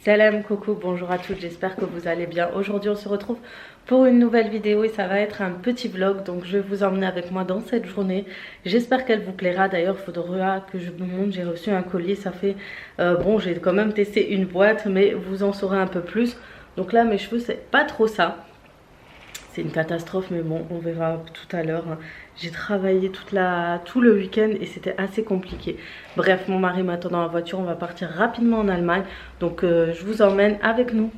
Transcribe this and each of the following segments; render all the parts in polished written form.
Salam, coucou, bonjour à toutes, j'espère que vous allez bien. Aujourd'hui on se retrouve pour une nouvelle vidéo et ça va être un petit vlog. Donc je vais vous emmener avec moi dans cette journée. J'espère qu'elle vous plaira. D'ailleurs il faudra que je vous montre, j'ai reçu un colis. Ça fait, bon j'ai quand même testé une boîte mais vous en saurez un peu plus. Donc là mes cheveux c'est pas trop ça. C'est une catastrophe mais bon on verra tout à l'heure. J'ai travaillé tout le week-end et c'était assez compliqué. Bref, mon mari m'attend dans la voiture, on va partir rapidement en Allemagne. Donc je vous emmène avec nous.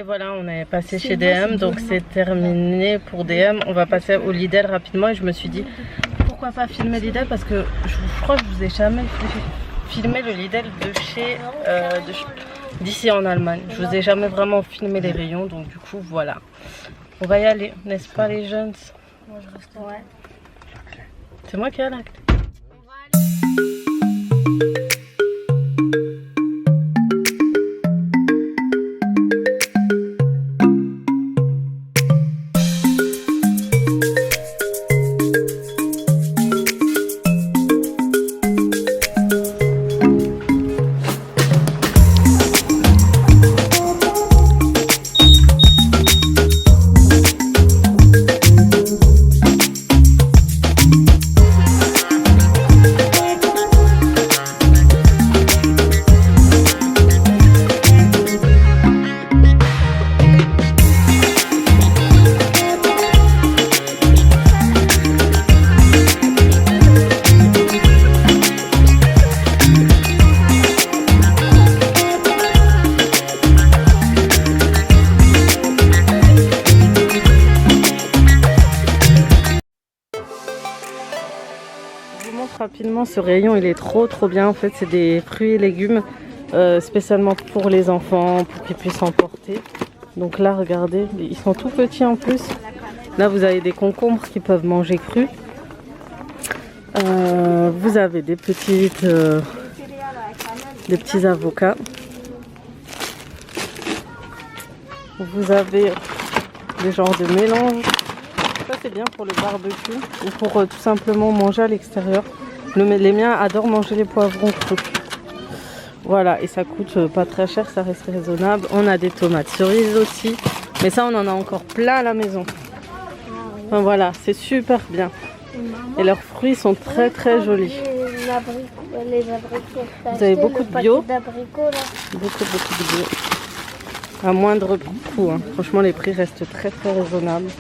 Voilà, on est passé chez DM, donc c'est terminé pour DM. On va passer au Lidl rapidement et je me suis dit pourquoi pas filmer Lidl parce que je crois que je vous ai jamais filmé le Lidl d'ici en Allemagne. Je vous ai jamais vraiment filmé les rayons, donc du coup voilà. On va y aller, n'est-ce pas les jeunes? Moi je reste. Ouais. C'est moi qui ai la clé. franchement ce rayon il est trop bien. En fait c'est des fruits et légumes spécialement pour les enfants, pour qu'ils puissent emporter. Donc là regardez, ils sont tout petits en plus. Là vous avez des concombres qui peuvent manger crus. Vous avez des petits avocats. Vous avez des genres de mélanges. Ça c'est bien pour le barbecue ou pour tout simplement manger à l'extérieur. Les miens adorent manger les poivrons crus. Voilà, et ça coûte pas très cher, ça reste raisonnable. On a des tomates cerises aussi, mais ça on en a encore plein à la maison. Enfin, voilà, c'est super bien. Et leurs fruits sont très jolis. Vous avez beaucoup de bio. Beaucoup de bio. À moindre coût. Hein. Franchement, les prix restent très raisonnables.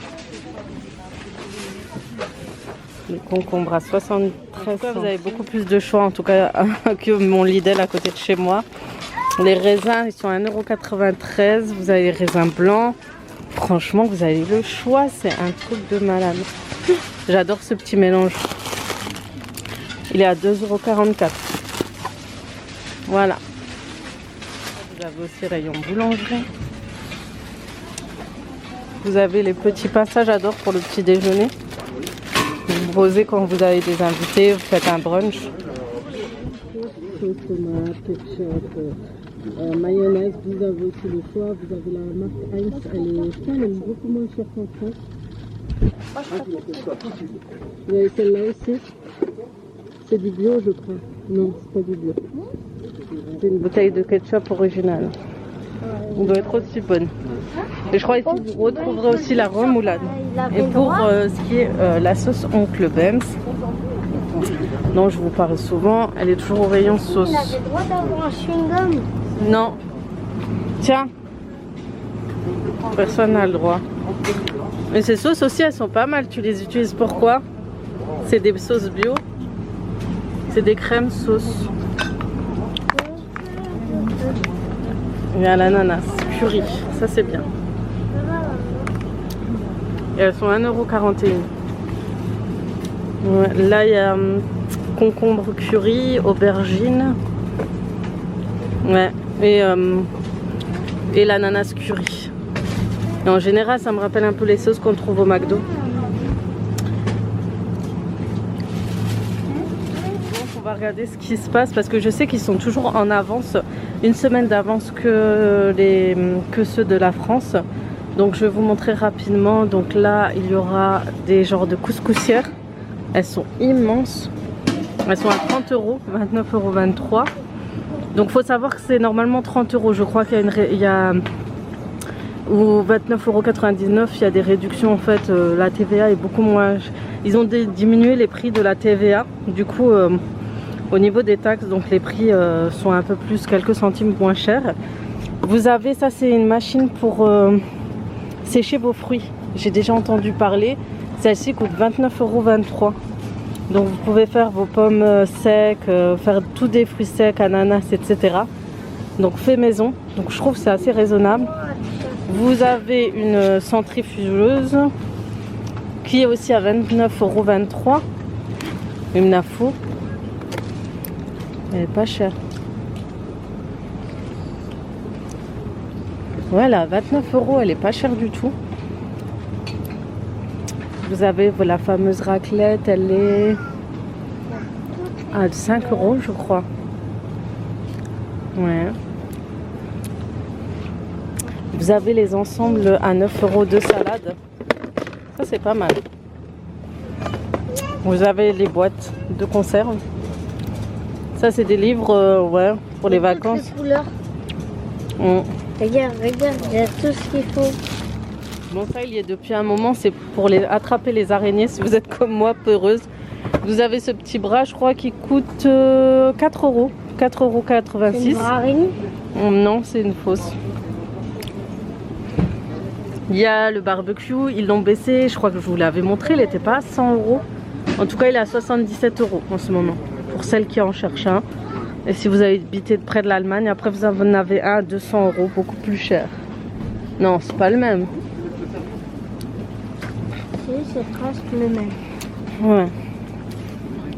Les concombres à 73. Vous avez beaucoup plus de choix en tout cas que mon Lidl à côté de chez moi. Les raisins, ils sont à 1,93 €. Vous avez les raisins blancs. Franchement, vous avez le choix. C'est un truc de malade. J'adore ce petit mélange. Il est à 2,44 €. Voilà. Vous avez aussi rayon boulangerie. Vous avez les petits pains, ça j'adore pour le petit déjeuner. Vous posez quand vous avez des invités, vous faites un brunch. Sauce tomate, ketchup, mayonnaise, vous avez aussi le choix. Vous avez la marque Heinz, elle est beaucoup moins chère qu'en France. Vous avez celle-là aussi. C'est du bio je crois. Non, c'est pas du bio. C'est une bouteille de ketchup originale. On doit être aussi bonne. Et je crois ici vous retrouverez aussi la remoulade. Et pour ce qui est la sauce Oncle Bems, dont je vous parle souvent, elle est toujours au rayon sauce. Il a le droit d'avoir un chewing-gum? Non. Tiens. Personne n'a le droit. Mais ces sauces aussi, elles sont pas mal. Tu les utilises pourquoi? C'est des sauces bio. C'est des crèmes sauce. Il y a l'ananas, curry, ça c'est bien. Et elles sont 1,41 €. Ouais, là il y a concombre curry, aubergine. Ouais, et l'ananas curry. Et en général ça me rappelle un peu les sauces qu'on trouve au McDo. On va regarder ce qui se passe parce que je sais qu'ils sont toujours en avance, une semaine d'avance que ceux de la France. Donc je vais vous montrer rapidement. Donc là il y aura des genres de couscoussières. Elles sont immenses. Elles sont à 30 €, 29,23 €. Donc il faut savoir que c'est normalement 30 €. Je crois qu'il y a ou 29,99 €. Il y a des réductions en fait. La TVA est beaucoup moins. Ils ont diminué les prix de la TVA. Du coup au niveau des taxes, donc les prix sont un peu plus, quelques centimes moins chers. Vous avez, ça c'est une machine pour sécher vos fruits. J'ai déjà entendu parler. Celle-ci coûte 29,23 €. Donc vous pouvez faire vos pommes secs, faire tous des fruits secs, ananas, etc. Donc fait maison. Donc je trouve que c'est assez raisonnable. Vous avez une centrifugeuse qui est aussi à 29,23 €. Il me la faut. Elle est pas chère. Voilà, 29 €, elle est pas chère du tout. Vous avez la fameuse raclette, elle est à 5 € je crois. Ouais. Vous avez les ensembles à 9 € de salade. Ça c'est pas mal. Vous avez les boîtes de conserve. Ça c'est des livres ouais, pour les vacances. Regarde, il y a tout ce qu'il faut. Bon ça il y est depuis un moment, c'est pour attraper les araignées si vous êtes comme moi peureuse. Vous avez ce petit bras je crois qui coûte 4 €, 4,86 €. C'est une vraie araignée? Non, c'est une fausse. Il y a le barbecue, ils l'ont baissé, je crois que je vous l'avais montré, il n'était pas à 100 €. En tout cas il est à 77 € en ce moment, pour celles qui en cherchent un. Et si vous habitez près de l'Allemagne, après vous en avez un à 200 €, beaucoup plus cher. Non, c'est pas le même. Si, c'est presque le même. Ouais.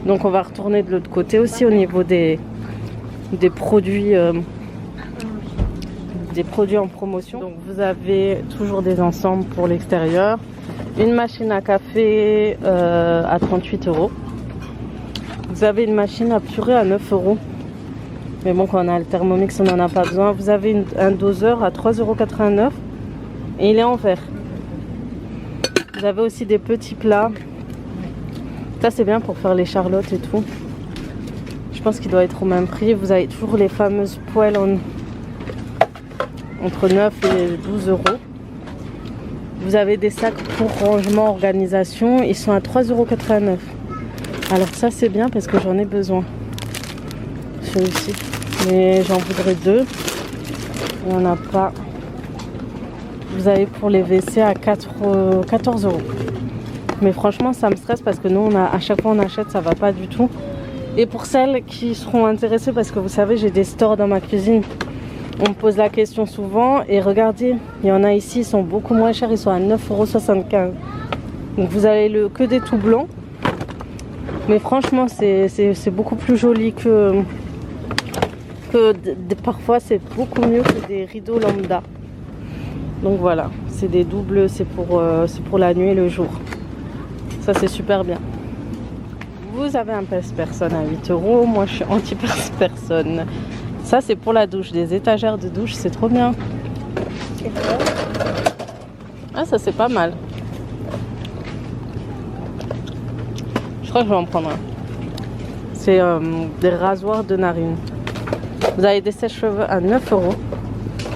Donc on va retourner de l'autre côté aussi au niveau des produits en promotion. Donc vous avez toujours des ensembles pour l'extérieur. Une machine à café à 38 €. Vous avez une machine à purée à 9 €. Mais bon, quand on a le Thermomix, on n'en a pas besoin. Vous avez un doseur à 3,89 € et il est en verre. Vous avez aussi des petits plats. Ça, c'est bien pour faire les charlottes et tout. Je pense qu'il doit être au même prix. Vous avez toujours les fameuses poêles entre 9 et 12 €. Vous avez des sacs pour rangement, organisation. Ils sont à 3,89 €. Alors ça, c'est bien parce que j'en ai besoin. Celui-ci. Mais j'en voudrais deux. Il n'y en a pas. Vous avez pour les WC à 14 €. Mais franchement, ça me stresse parce que nous, à chaque fois on achète, ça va pas du tout. Et pour celles qui seront intéressées, parce que vous savez, j'ai des stores dans ma cuisine. On me pose la question souvent. Et regardez, il y en a ici, ils sont beaucoup moins chers. Ils sont à 9,75 €. Donc vous avez que des tout blancs. Mais franchement, c'est beaucoup plus joli que parfois c'est beaucoup mieux que des rideaux lambda. Donc voilà, c'est des doubles, c'est pour la nuit et le jour. Ça c'est super bien. Vous avez un pèse-personne à 8 €. Moi je suis anti-pèse-personne. Ça c'est pour la douche, des étagères de douche, c'est trop bien. Ah, ça c'est pas mal. Je crois que je vais en prendre un. C'est des rasoirs de narines. Vous avez des sèche-cheveux à 9 €.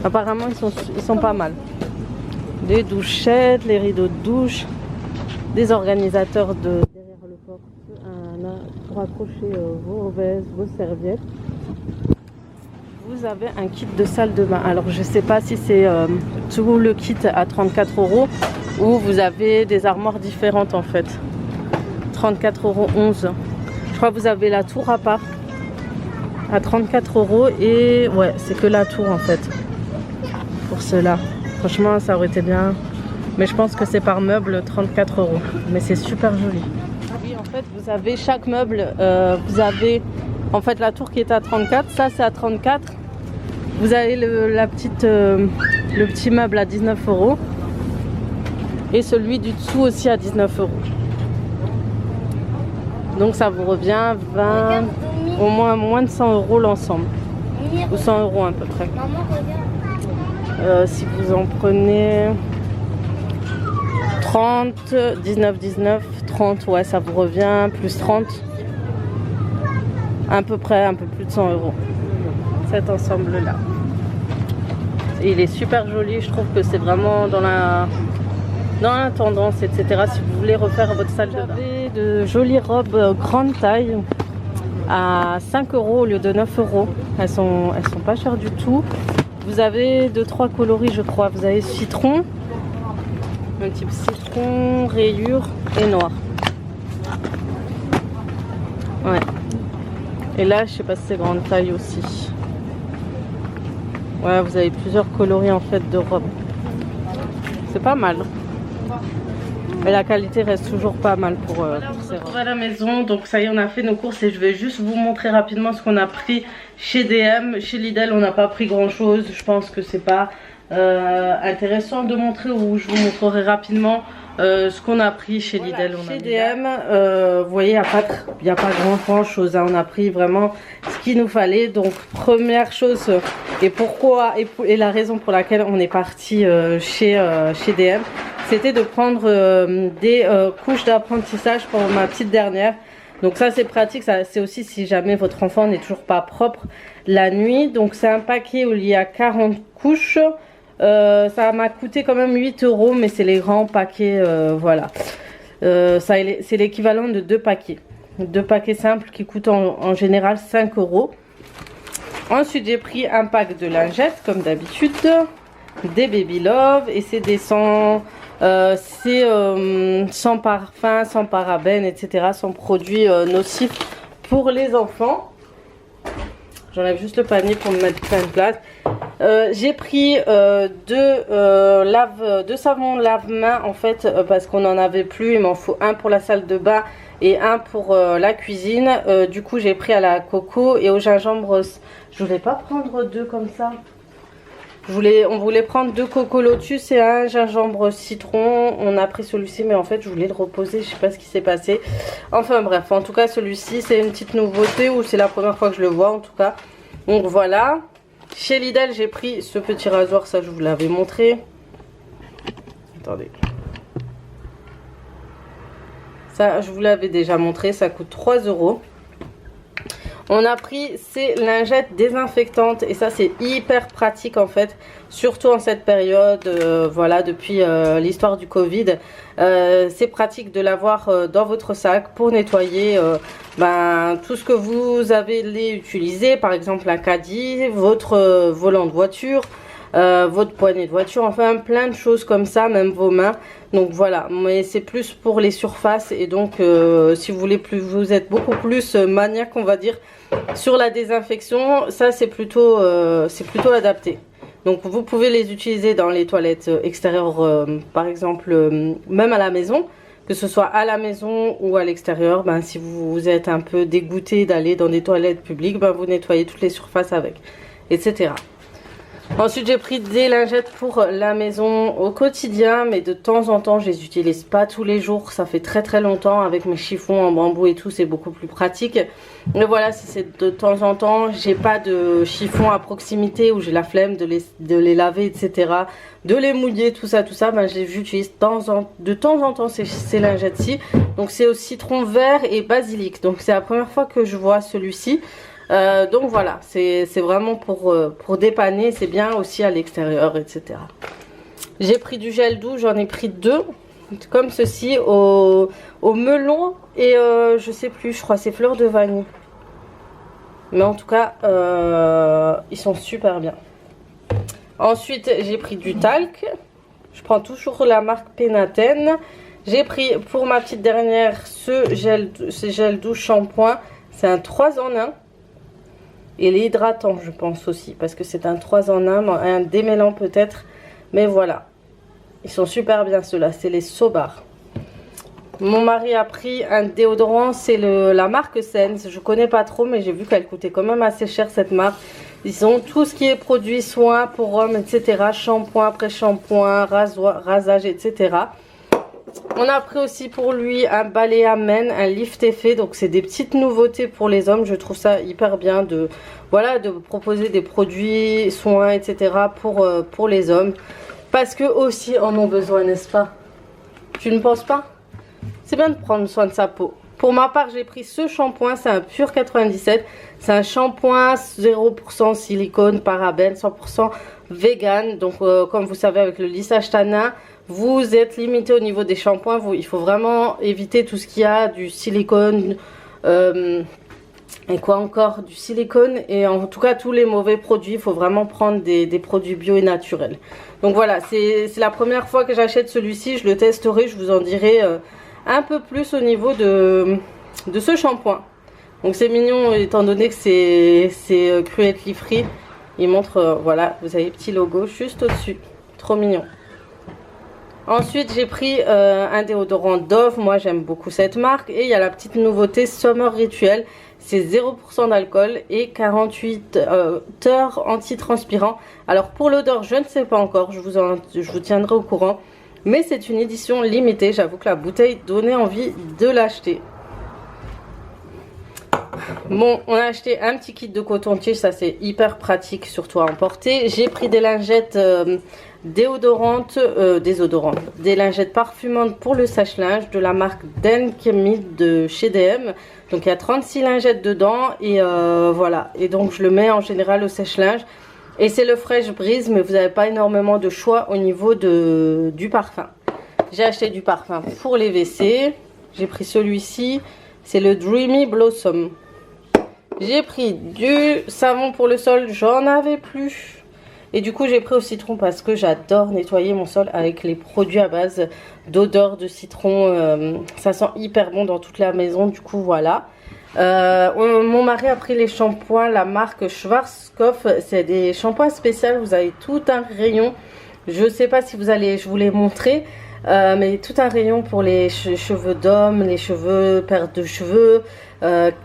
Apparemment ils sont pas mal. Des douchettes, les rideaux de douche, des organisateurs derrière le porte pour accrocher vos vestes, vos serviettes. Vous avez un kit de salle de bain. Alors je sais pas si c'est tout le kit à 34 € ou vous avez des armoires différentes en fait. 34,11 €. Je crois que vous avez la tour à part à 34 € et ouais, c'est que la tour en fait pour cela. Franchement, ça aurait été bien, mais je pense que c'est par meuble 34 €. Mais c'est super joli. Oui, en fait, vous avez chaque meuble, vous avez en fait la tour qui est à 34, ça c'est à 34. Vous avez le petit meuble à 19 € et celui du dessous aussi à 19 €. Donc ça vous revient au moins de 100 € l'ensemble. Ou 100 € à peu près. Si vous en prenez 30, 19, 30, ouais, ça vous revient, plus 30. À peu près, un peu plus de 100 €. Cet ensemble-là. Il est super joli, je trouve que c'est vraiment dans la tendance, etc. Si vous voulez refaire votre salle de bain. Vous avez de jolies robes grande taille à 5 € au lieu de 9 €. Elles sont pas chères du tout. Vous avez 2-3 coloris, je crois. Vous avez citron, un type citron, rayure et noir. Ouais. Et là, je sais pas si c'est grande taille aussi. Ouais, vous avez plusieurs coloris en fait de robes. C'est pas mal. Mais la qualité reste toujours pas mal pour ces robes. On va à la maison, donc ça y est, on a fait nos courses et je vais juste vous montrer rapidement ce qu'on a pris chez DM. Chez Lidl, on n'a pas pris grand chose. Je pense que c'est pas intéressant de montrer, ou je vous montrerai rapidement ce qu'on a pris chez Lidl. Chez DM, vous voyez, il n'y a pas grand chose, hein. On a pris vraiment ce qu'il nous fallait. Donc première chose, et la raison pour laquelle on est parti chez DM, c'était de prendre des couches d'apprentissage pour ma petite dernière. Donc ça c'est pratique, c'est aussi si jamais votre enfant n'est toujours pas propre la nuit. Donc c'est un paquet où il y a 40 couches. Ça m'a coûté quand même 8 €, mais c'est les grands paquets, voilà. C'est l'équivalent de 2 paquets. 2 paquets simples qui coûtent en général 5 €. Ensuite j'ai pris un pack de lingettes comme d'habitude, des Baby Love, et c'est des sans parfum, sans parabènes, etc. Sans produits nocifs pour les enfants. J'enlève juste le panier pour me mettre plein de place. J'ai pris deux savons lave-mains en fait, parce qu'on n'en avait plus. Il m'en faut un pour la salle de bain et un pour la cuisine. Du coup j'ai pris à la coco et au gingembre. Je voulais pas prendre deux comme ça. On voulait prendre 2 coco lotus et un gingembre citron. On a pris celui-ci mais en fait je voulais le reposer, je sais pas ce qui s'est passé. Enfin bref, en tout cas celui-ci c'est une petite nouveauté ou c'est la première fois que je le vois en tout cas. Donc voilà. Chez Lidl j'ai pris ce petit rasoir, ça je vous l'avais montré. Attendez. Ça je vous l'avais déjà montré, ça coûte 3 €. On a pris ces lingettes désinfectantes et ça c'est hyper pratique en fait, surtout en cette période, voilà, depuis l'histoire du Covid. C'est pratique de l'avoir dans votre sac pour nettoyer tout ce que vous avez utilisé, par exemple un caddie, votre volant de voiture, votre poignée de voiture, enfin plein de choses comme ça, même vos mains. Donc voilà, mais c'est plus pour les surfaces et donc si vous voulez plus, vous êtes beaucoup plus maniaque on va dire sur la désinfection, ça c'est plutôt adapté. Donc vous pouvez les utiliser dans les toilettes extérieures par exemple, même à la maison, que ce soit à la maison ou à l'extérieur. Si vous êtes un peu dégoûté d'aller dans des toilettes publiques, vous nettoyez toutes les surfaces avec, etc. Ensuite j'ai pris des lingettes pour la maison au quotidien, mais de temps en temps je les utilise pas tous les jours, ça fait très longtemps. Avec mes chiffons en bambou et tout c'est beaucoup plus pratique. Mais voilà, si c'est de temps en temps, j'ai pas de chiffon à proximité ou j'ai la flemme de les laver, etc., de les mouiller, tout ça, j'utilise de temps en temps ces lingettes-ci. Donc c'est au citron vert et basilic, donc c'est la première fois que je vois celui-ci. Donc voilà, c'est vraiment pour dépanner, c'est bien aussi à l'extérieur, etc. J'ai pris du gel douche, j'en ai pris 2, comme ceci, au melon et je sais plus, je crois c'est fleur de vanille. Mais en tout cas, ils sont super bien. Ensuite, j'ai pris du talc. Je prends toujours la marque Penaten. J'ai pris pour ma petite dernière ce gel douche shampoing. C'est un 3 en 1. Et les hydratants, je pense aussi, parce que c'est un 3 en 1, un démêlant peut-être. Mais voilà, ils sont super bien ceux-là, c'est les Sobar. Mon mari a pris un déodorant, c'est la marque Sense. Je connais pas trop, mais j'ai vu qu'elle coûtait quand même assez cher cette marque. Ils ont tout ce qui est produits soins pour hommes, etc. Shampoing après shampoing, rasage, etc. On a pris aussi pour lui un balai à mène, un lift effet. Donc c'est des petites nouveautés pour les hommes. Je trouve ça hyper bien de proposer des produits soins, etc. pour les hommes. Parce qu'eux aussi en ont besoin, n'est-ce pas? Tu ne penses pas? C'est bien de prendre soin de sa peau. Pour ma part, j'ai pris ce shampoing, c'est un Pur 97. C'est un shampoing 0% silicone, parabènes, 100% vegan. Donc comme vous savez, avec le lissage tanin, vous êtes limité au niveau des shampoings. Il faut vraiment éviter tout ce qu'il y a du silicone et quoi encore, du silicone et en tout cas tous les mauvais produits. Il faut vraiment prendre des produits bio et naturels. Donc voilà, c'est la première fois que j'achète celui-ci. Je le testerai, je vous en dirai un peu plus au niveau de ce shampoing. Donc c'est mignon étant donné que c'est cruelty free. Il montre, voilà, vous avez le petit logo juste au-dessus. Trop mignon. Ensuite j'ai pris un déodorant Dove. Moi j'aime beaucoup cette marque. Et il y a la petite nouveauté Summer Rituel. C'est 0% d'alcool et 48 heures anti-transpirant. Alors pour l'odeur je ne sais pas encore, je vous tiendrai au courant. Mais c'est une édition limitée, j'avoue que la bouteille donnait envie de l'acheter. Bon, on a acheté un petit kit de coton-tige, ça c'est hyper pratique, surtout à emporter. J'ai pris des lingettes déodorantes, des lingettes parfumantes pour le sèche-linge de la marque Denkemi de chez DM. Donc il y a 36 lingettes dedans et voilà. Et donc je le mets en général au sèche-linge. Et c'est le Fresh Breeze, mais vous n'avez pas énormément de choix au niveau du parfum. J'ai acheté du parfum pour les WC. J'ai pris celui-ci, c'est le Dreamy Blossom. J'ai pris du savon pour le sol, j'en avais plus. Et du coup j'ai pris au citron parce que j'adore nettoyer mon sol avec les produits à base d'odeur de citron. Ça sent hyper bon dans toute la maison, du coup voilà. Mon mari a pris les shampoings, la marque Schwarzkopf. C'est des shampoings spéciaux, vous avez tout un rayon. Je sais pas si je vous les montrer. mais tout un rayon pour les cheveux d'homme, les cheveux, perte de cheveux,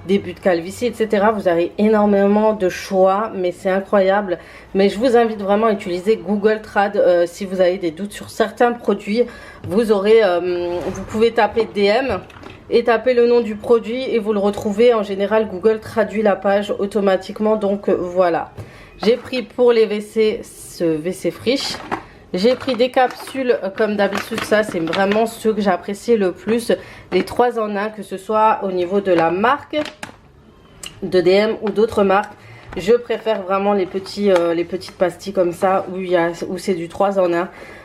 début de calvitie, etc. Vous avez énormément de choix, mais c'est incroyable. Mais je vous invite vraiment à utiliser Google Trad si vous avez des doutes sur certains produits. Vous pouvez taper DM et taper le nom du produit et vous le retrouvez. En général, Google traduit la page automatiquement. Donc voilà. J'ai pris pour les WC ce WC Frisch. J'ai pris des capsules comme d'habitude, ça c'est vraiment ceux que j'apprécie le plus. Les 3 en 1, que ce soit au niveau de la marque de DM ou d'autres marques. Je préfère vraiment les petites pastilles comme ça où c'est du 3 en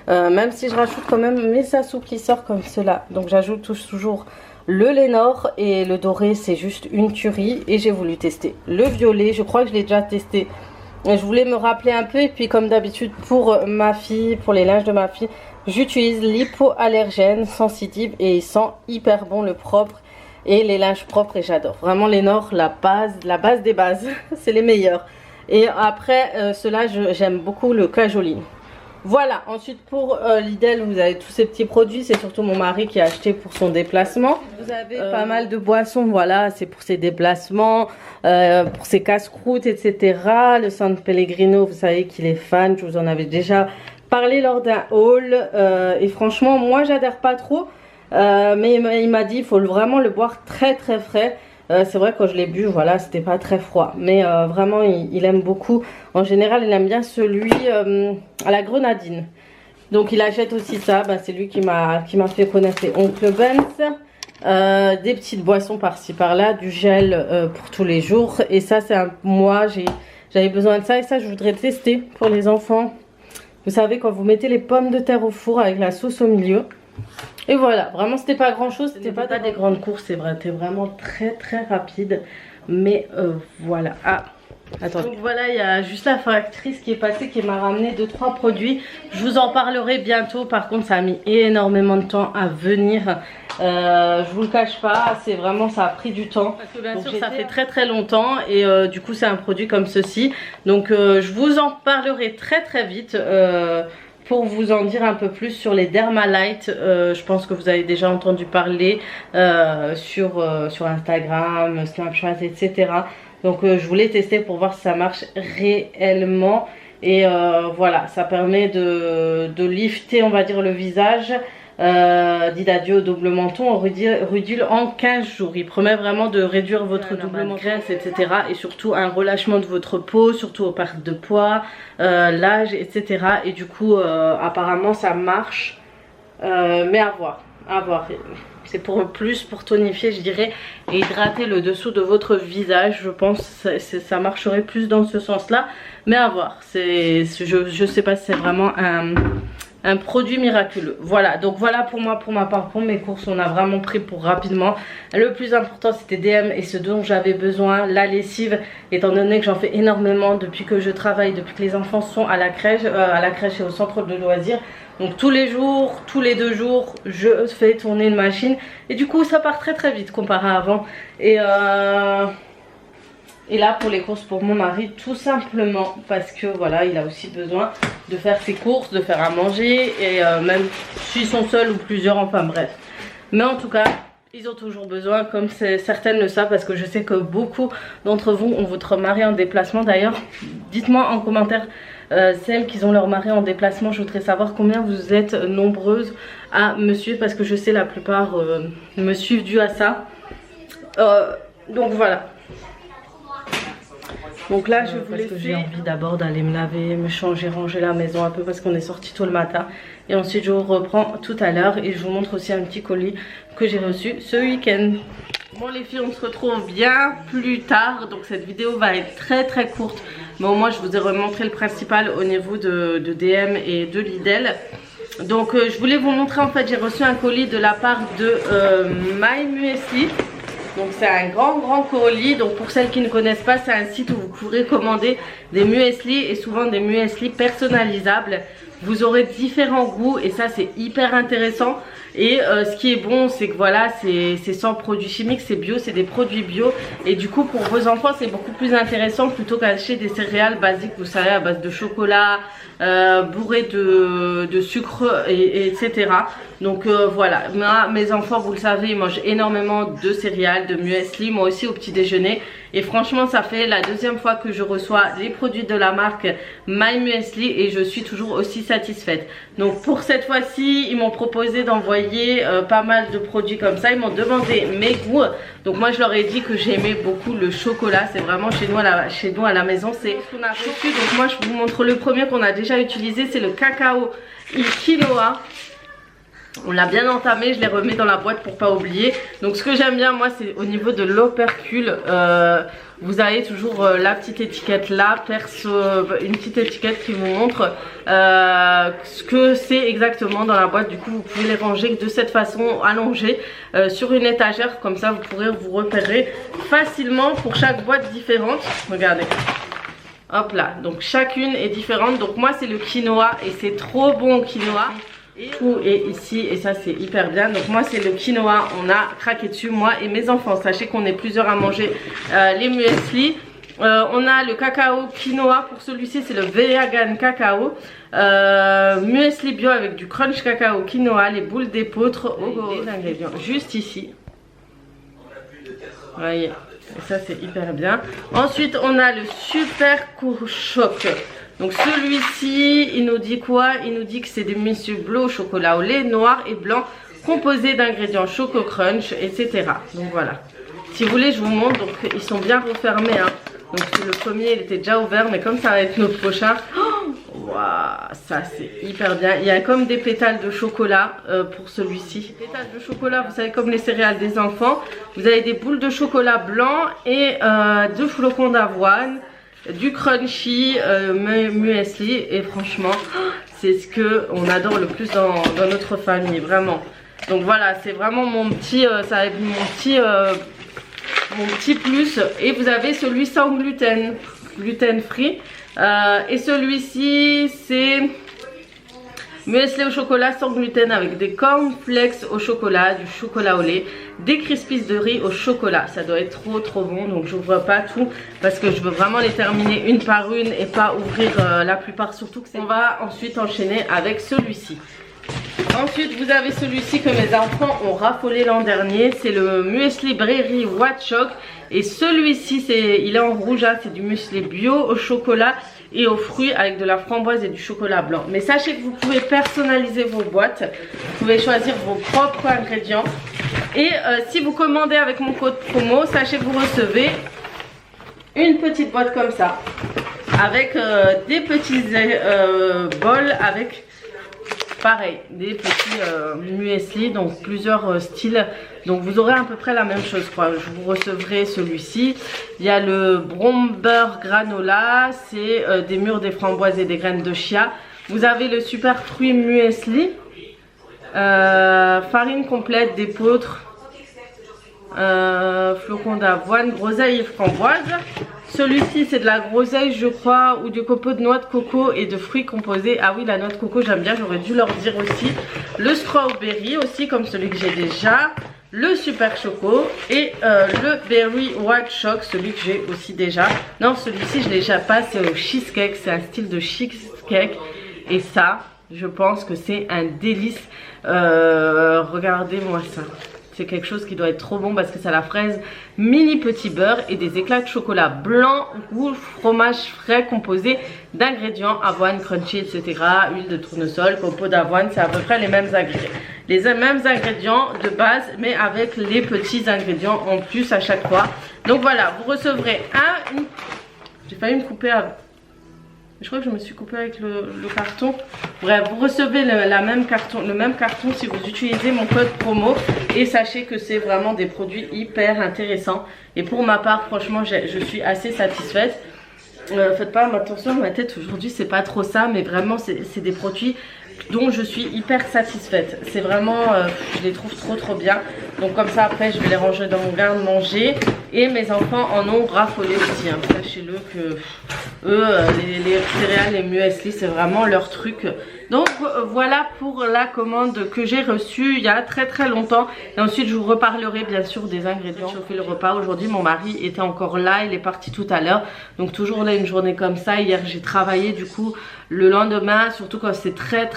1. Même si je rajoute quand même mes assouplisseurs comme cela. Donc j'ajoute toujours le Lénore et le doré, c'est juste une tuerie. Et j'ai voulu tester le violet, je crois que je l'ai déjà testé. Je voulais me rappeler un peu et puis comme d'habitude pour ma fille, pour les linges de ma fille, j'utilise l'hypoallergène sensitive et il sent hyper bon le propre et les linges propres et j'adore. Vraiment Lénore, la base des bases, c'est les meilleurs. Et après cela j'aime beaucoup le cajoline. Voilà, ensuite pour Lidl, vous avez tous ces petits produits. C'est surtout mon mari qui a acheté pour son déplacement. Vous avez pas mal de boissons, voilà, c'est pour ses déplacements, pour ses casse-croûtes, etc. Le San Pellegrino, vous savez qu'il est fan, je vous en avais déjà parlé lors d'un haul. Et franchement, moi j'adhère pas trop, mais il m'a dit il faut vraiment le boire très très frais. C'est vrai quand je l'ai bu, voilà, c'était pas très froid. Mais vraiment, il aime beaucoup. En général, il aime bien celui à la grenadine. Donc il achète aussi ça. Ben, c'est lui qui m'a fait connaître les Oncle Ben's. Des petites boissons par-ci par-là, du gel pour tous les jours. Et ça, c'est moi, j'avais besoin de ça. Et ça, je voudrais tester pour les enfants. Vous savez, quand vous mettez les pommes de terre au four avec la sauce au milieu. Et voilà, vraiment c'était pas grand chose, c'était pas des grandes courses, c'est vrai, c'était vraiment très très rapide. Mais voilà, attends. Donc voilà, il y a juste la factrice qui est passée qui m'a ramené 2-3 produits. Je vous en parlerai bientôt, par contre ça a mis énormément de temps à venir. Je vous le cache pas, c'est vraiment, ça a pris du temps. Parce que bien sûr ça fait très très longtemps et du coup c'est un produit comme ceci. Donc je vous en parlerai très très vite. Pour vous en dire un peu plus sur les Dermalite, je pense que vous avez déjà entendu parler sur Instagram, Snapchat, etc. Donc je voulais tester pour voir si ça marche réellement. Et voilà, ça permet de lifter, on va dire, le visage. Dit adieu au double menton au rudule en 15 jours. Il promet vraiment de réduire votre double menton, graisse, etc. Et surtout un relâchement de votre peau, surtout aux pertes de poids, l'âge, etc. Et du coup, apparemment, ça marche. Mais à voir. C'est pour tonifier, je dirais, et hydrater le dessous de votre visage. Je pense que ça marcherait plus dans ce sens-là. Mais à voir. Je sais pas si c'est vraiment un produit miraculeux. Voilà, donc voilà pour moi, pour ma part, pour mes courses, on a vraiment pris pour rapidement. Le plus important c'était DM et ce dont j'avais besoin, la lessive, étant donné que j'en fais énormément depuis que je travaille, depuis que les enfants sont à la crèche et au centre de loisirs. Donc tous les jours, tous les 2 jours, je fais tourner une machine et du coup ça part très très vite comparé à avant. Et là pour les courses pour mon mari, tout simplement parce que voilà, il a aussi besoin de faire ses courses, de faire à manger et même s'ils sont seuls ou plusieurs, enfin bref. Mais en tout cas, ils ont toujours besoin, comme certaines le savent, parce que je sais que beaucoup d'entre vous ont votre mari en déplacement. D'ailleurs, dites-moi en commentaire celles qui ont leur mari en déplacement. Je voudrais savoir combien vous êtes nombreuses à me suivre, parce que je sais la plupart me suivent dû à ça. Donc voilà. Donc là je voulais parce que j'ai envie d'abord d'aller me laver, me changer, ranger la maison un peu parce qu'on est sorti tôt le matin. Et ensuite je vous reprends tout à l'heure et je vous montre aussi un petit colis que j'ai reçu ce week-end. Bon les filles, on se retrouve bien plus tard. Donc cette vidéo va être très très courte. Mais au moins je vous ai remontré le principal au niveau de DM et de Lidl. Donc je voulais vous montrer, en fait j'ai reçu un colis de la part de My Muesli. Donc c'est un grand colis. Donc pour celles qui ne connaissent pas, c'est un site où vous pourrez commander des muesli et souvent des muesli personnalisables. vous aurez différents goûts et ça c'est hyper intéressant. Et ce qui est bon, c'est que voilà, c'est sans produits chimiques, c'est bio, c'est des produits bio. Et du coup pour vos enfants c'est beaucoup plus intéressant plutôt qu'acheter des céréales basiques, vous savez, à base de chocolat, bourré de sucre etc. Donc voilà, mes enfants, vous le savez, ils mangent énormément de céréales, de muesli, moi aussi au petit déjeuner. Et franchement ça fait la deuxième fois que je reçois les produits de la marque My Muesli et je suis toujours aussi satisfaite. Donc pour cette fois-ci ils m'ont proposé d'envoyer pas mal de produits comme ça. Ils m'ont demandé mes goûts. Donc moi je leur ai dit que j'aimais beaucoup le chocolat. C'est vraiment chez nous à la maison c'est ce qu'on a reçu. Donc moi je vous montre le premier qu'on a déjà utilisé, c'est le cacao quinoa. On l'a bien entamé, je l'ai remis dans la boîte pour pas oublier. Donc ce que j'aime bien moi c'est au niveau de l'opercule, vous avez toujours la petite étiquette là, une petite étiquette qui vous montre ce que c'est exactement dans la boîte. Du coup vous pouvez les ranger de cette façon allongée sur une étagère, comme ça vous pourrez vous repérer facilement pour chaque boîte différente. Regardez. Hop là, donc chacune est différente. Donc moi c'est le quinoa et c'est trop bon quinoa. Tout est ici et ça c'est hyper bien. Donc moi c'est le quinoa, on a craqué dessus, moi et mes enfants. Sachez qu'on est plusieurs à manger les muesli. On a le cacao quinoa, pour celui-ci c'est le vegan cacao. Muesli bio avec du crunch cacao quinoa, les boules d'épeautre, les ingrédients juste ici. Voyez, et ça c'est hyper bien. Ensuite on a le super choc. Donc celui-ci, il nous dit quoi? Il nous dit que c'est des muesli bleus au chocolat au lait, noir et blanc, composés d'ingrédients Choco Crunch, etc. Donc voilà. Si vous voulez, je vous montre. Donc ils sont bien refermés. Hein. Donc le premier, il était déjà ouvert, mais comme ça va être notre prochain. Waouh, ça c'est hyper bien. Il y a comme des pétales de chocolat pour celui-ci. Pétales de chocolat, vous savez, comme les céréales des enfants. Vous avez des boules de chocolat blanc et 2 flocons d'avoine. Du crunchy muesli et franchement c'est ce que on adore le plus dans notre famille, vraiment. Donc voilà, c'est vraiment mon petit ça va être mon petit plus. Et vous avez celui sans gluten, gluten free, et celui-ci c'est muesli au chocolat sans gluten avec des cornflakes au chocolat, du chocolat au lait, des crispies de riz au chocolat. Ça doit être trop bon. Donc j'ouvre pas tout parce que je veux vraiment les terminer une par une et pas ouvrir la plupart. Surtout que on va ensuite enchaîner avec celui-ci. Ensuite vous avez celui-ci que mes enfants ont raffolé l'an dernier. C'est le muesli berry white choc. Et celui-ci il est en rouge, hein, c'est du muesli bio au chocolat et aux fruits avec de la framboise et du chocolat blanc. Mais sachez que vous pouvez personnaliser vos boîtes, vous pouvez choisir vos propres ingrédients. Et si vous commandez avec mon code promo, sachez que vous recevez une petite boîte comme ça avec des petits bols avec pareil des petits muesli, donc plusieurs styles. Donc vous aurez à peu près la même chose quoi. Je vous recevrai celui-ci. Il y a le Bromber granola, c'est des mûres, des framboises et des graines de chia. Vous avez le super fruit muesli, farine complète, d'épeautre, flocons d'avoine, groseille et framboise. Celui-ci c'est de la groseille je crois, ou du copeaux de noix de coco et de fruits composés. Ah oui, la noix de coco j'aime bien, j'aurais dû leur dire aussi. Le strawberry aussi comme celui que j'ai déjà. Le super choco et le berry white choc, celui que j'ai aussi déjà. Non, celui-ci je l'ai déjà pas, c'est au cheesecake, c'est un style de cheesecake. Et ça, je pense que c'est un délice. Regardez-moi ça. C'est quelque chose qui doit être trop bon parce que ça a la fraise, mini petit beurre et des éclats de chocolat blanc ou fromage frais composé d'ingrédients avoine, crunchy, etc. Huile de tournesol, copeaux d'avoine, c'est à peu près les mêmes ingrédients. Les mêmes ingrédients de base mais avec les petits ingrédients en plus à chaque fois. Donc voilà, vous recevrez j'ai failli me couper à... Je crois que je me suis coupée avec le carton. Bref, vous recevez le même carton si vous utilisez mon code promo. Et sachez que c'est vraiment des produits hyper intéressants. Et pour ma part, franchement, je suis assez satisfaite. Faites pas attention à ma tête aujourd'hui, c'est pas trop ça. Mais vraiment, c'est des produits dont je suis hyper satisfaite. C'est vraiment, je les trouve trop bien. Donc comme ça après je vais les ranger dans mon garde-manger. Et mes enfants en ont raffolé aussi, hein. Sachez-le que eux, les céréales, les muesli, c'est vraiment leur truc. Donc voilà pour la commande que j'ai reçue il y a très longtemps. Et ensuite je vous reparlerai bien sûr des ingrédients. J'ai chauffé le repas aujourd'hui, mon mari était encore là, il est parti tout à l'heure. Donc toujours là une journée comme ça. Hier j'ai travaillé du coup le lendemain, surtout quand c'est très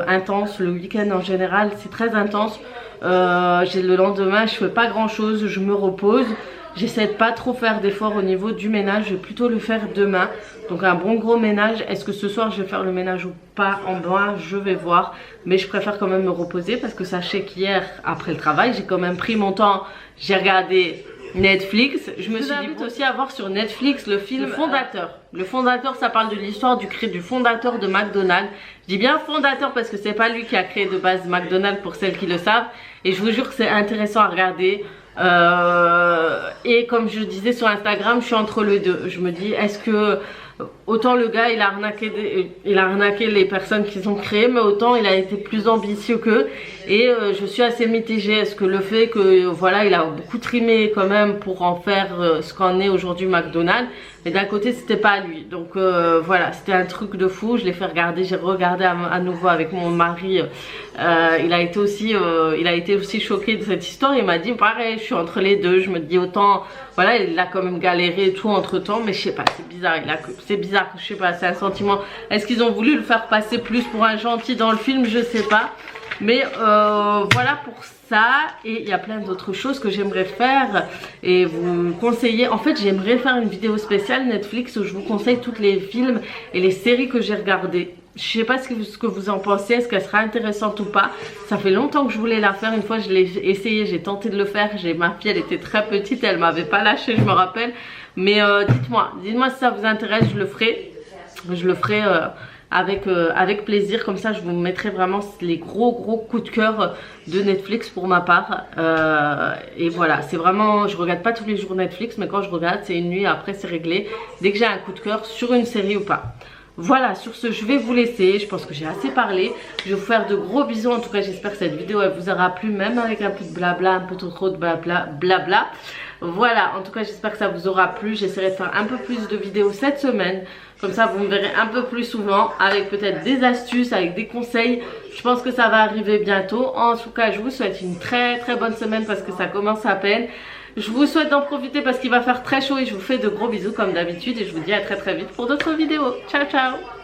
intense. Le week-end en général c'est très intense. Le lendemain je fais pas grand chose, je me repose. J'essaie de pas trop faire d'efforts au niveau du ménage, je vais plutôt le faire demain. Donc un bon gros ménage. Est-ce que ce soir je vais faire le ménage ou pas en bas, je vais voir. Mais je préfère quand même me reposer parce que sachez qu'hier après le travail j'ai quand même pris mon temps. J'ai regardé Netflix. Je me suis dit aussi à voir sur Netflix le film Le Fondateur. Le Fondateur, ça parle de l'histoire du fondateur de McDonald's. Je dis bien fondateur parce que c'est pas lui qui a créé de base McDonald's pour celles qui le savent. Et je vous jure que c'est intéressant à regarder. Et comme je disais sur Instagram, je suis entre les deux. Je me dis, est-ce que autant le gars il a arnaqué les personnes qui ont créé, mais autant il a été plus ambitieux qu'eux. Et je suis assez mitigée. Est-ce que le fait que voilà il a beaucoup trimé quand même pour en faire ce qu'en est aujourd'hui McDonald's, mais d'un côté c'était pas à lui. Donc voilà, c'était un truc de fou. Je l'ai fait regarder, j'ai regardé à nouveau avec mon mari. Il a été aussi choqué de cette histoire. Il m'a dit pareil, je suis entre les deux. Je me dis autant voilà, il a quand même galéré et tout entre temps, mais je sais pas, c'est bizarre. C'est bizarre, je sais pas, c'est un sentiment. Est-ce qu'ils ont voulu le faire passer plus pour un gentil dans le film, je sais pas. Mais voilà pour ça. Et il y a plein d'autres choses que j'aimerais faire et vous conseiller. En fait j'aimerais faire une vidéo spéciale Netflix où je vous conseille tous les films et les séries que j'ai regardées. Je sais pas ce que vous en pensez, est-ce qu'elle sera intéressante ou pas. Ça fait longtemps que je voulais la faire, une fois je l'ai essayé, j'ai tenté de le faire. Ma fille elle était très petite, elle m'avait pas lâché, je me rappelle. Mais dites-moi si ça vous intéresse, je le ferai. Je le ferai avec plaisir, comme ça je vous mettrai vraiment les gros coups de cœur de Netflix pour ma part. Et voilà, c'est vraiment, je regarde pas tous les jours Netflix, mais quand je regarde c'est une nuit, après c'est réglé. Dès que j'ai un coup de cœur sur une série ou pas. Voilà, sur ce je vais vous laisser, je pense que j'ai assez parlé. Je vais vous faire de gros bisous, en tout cas j'espère que cette vidéo elle vous aura plu, même avec un peu de blabla, un peu trop de blabla. Voilà, en tout cas j'espère que ça vous aura plu. J'essaierai de faire un peu plus de vidéos cette semaine. Comme ça vous me verrez un peu plus souvent, avec peut-être des astuces, avec des conseils. Je pense que ça va arriver bientôt. En tout cas je vous souhaite une très bonne semaine parce que ça commence à peine. Je vous souhaite d'en profiter parce qu'il va faire très chaud et je vous fais de gros bisous comme d'habitude. Et je vous dis à très vite pour d'autres vidéos. Ciao ciao.